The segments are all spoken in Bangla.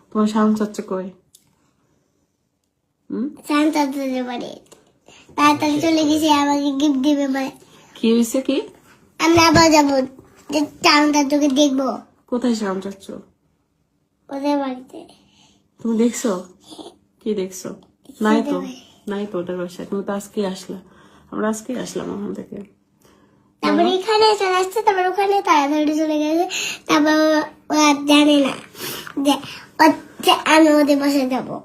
তোমার শাওন চাচ্চু কই? শাওন চাচুদের বাড়ি তাড়াতাড়ি চলে গেছে, আমাকে গিফট দিবে বলে। কি হয়েছে কি? আমরা আবার যাবো, যে শাওন চাচুকে দেখবো কোথায় শাওন চাচ্চু? ওদের বাড়িতে। তুমি দেখছো? কি দেখছো? নাই তো, নাই তো ওটার বাসায়। তুমি তো আজকেই আসলা, আমরা আজকেই আসলাম ওখান থেকে। তারপরে এখানে চলে আসছে, তারপর ওখানে তাড়াতাড়ি চলে গেছে। তারপর ওরা জানে না যে আমি ওদের বাসায় যাবো।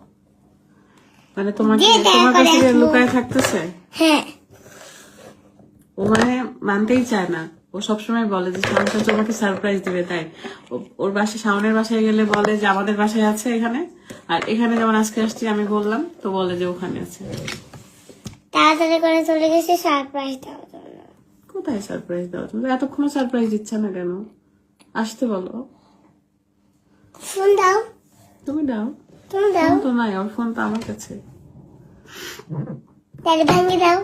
মানে তোমাকে যে দেখা তোমার করে কাছে আসবো। লুকায় থাকতেছে? হ্যাঁ, ও মানে মানতেই চায় না। ও সবসময় বলে যে শাওন চাচু আমাকে সারপ্রাইজ দিবে, তাই ওর বাসায়, শাওনের বাসায় গেলে বলে যে আমাদের বাসায় আছে এখানে, আর এখানে যেমন আজকে আসছি আমি বললাম তো বলে যে ওখানে আছে। তাড়াতাড়ি করে চলে গেছে সারপ্রাইজ দেওয়ার জন্য। কোথায় সারপ্রাইজ দাও? তুমি এতক্ষণ সারপ্রাইজ দিচ্ছে না কেন? আসতে বলো। ফোন দাও, তুমি দাও। তুমি দাও, ফোন তো নাই, ওর ফোন তো আমার কাছে। তাহলে ভাঙিয়ে দাও,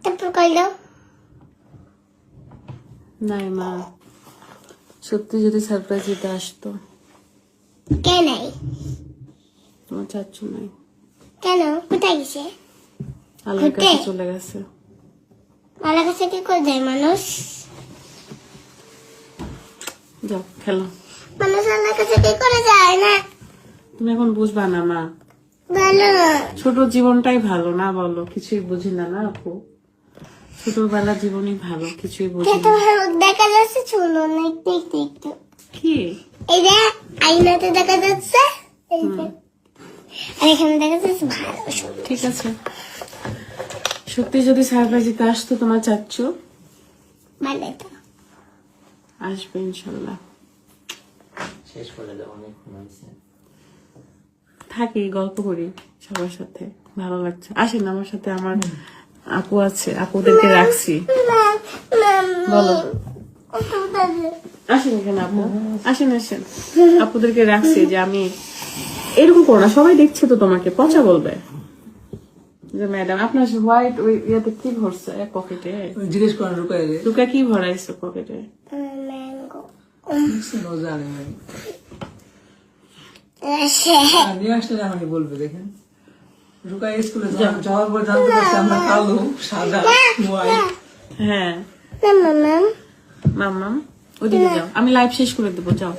তারপর কল দাও। নাই মা, সত্যি যদি সারপ্রাইজ দিতে আসতো। কে নাই? তোমার চাচ্ছু নাই। কেন? কোথায় গেছে? আল্লাহর কাছে ঘুরতে? চলে গেছে। মালার কাছে কি করে যায় মানুষ? যাও খেলো। মানুষ আল্লাহর কাছে কি করে যায় না? তুমি এখন বুঝবা না মা, ভালো না। ছোট জীবনটাই ভালো না বলো? কিছুই বুঝি না না আপু, ছোটবেলা জীবনই ভালো, কিছুই বুঝি যেটা না। ভালো দেখা যাচ্ছে, শুনো না একটু একটু একটু। কি? এই যে আইনাতে দেখা যাচ্ছে, এই যে। আর এখানে দেখা যাচ্ছে ভালো সুন্দর। ঠিক আছে, সত্যি যদি সারপ্রাইজ দিতে আসতো তোমার চাচ্ছু, ভালো তো। আসবে ইনশাল্লাহ। শেষ করে দাও, অনেক ঘুমাইছে। থাকি, গল্প করি সবার সাথে, ভালো লাগছে। আসেন আমার সাথে, আমার আপু আছে, আপুদেরকে রাখছি। বলো, আসেন এখানে আপু, আসেন আসেন। আপুদেরকে রাখছি যে আমি এরকম করো না, সবাই দেখছে তো তোমাকে, পচা বলবে যে ম্যাডাম আপনার হোয়াইট ওই ইয়েতে কি ভরছে পকেটে? জিজ্ঞেস করেন রুকাই রে, টুকা কি ভরাইছো পকেটে? ম্যাঙ্গো। ও জানে না। সে আর নিয়ে আসলে আমাকে বলবে। দেখেন রুকাই স্কুলে যাওয়ার পর জানতে পারছি আমরা কালো, সাদা, হোয়াইট। হ্যাঁ মামা মাম্মাম, ওদিকে যাও, আমি লাইভ শেষ করে দেবো, যাও।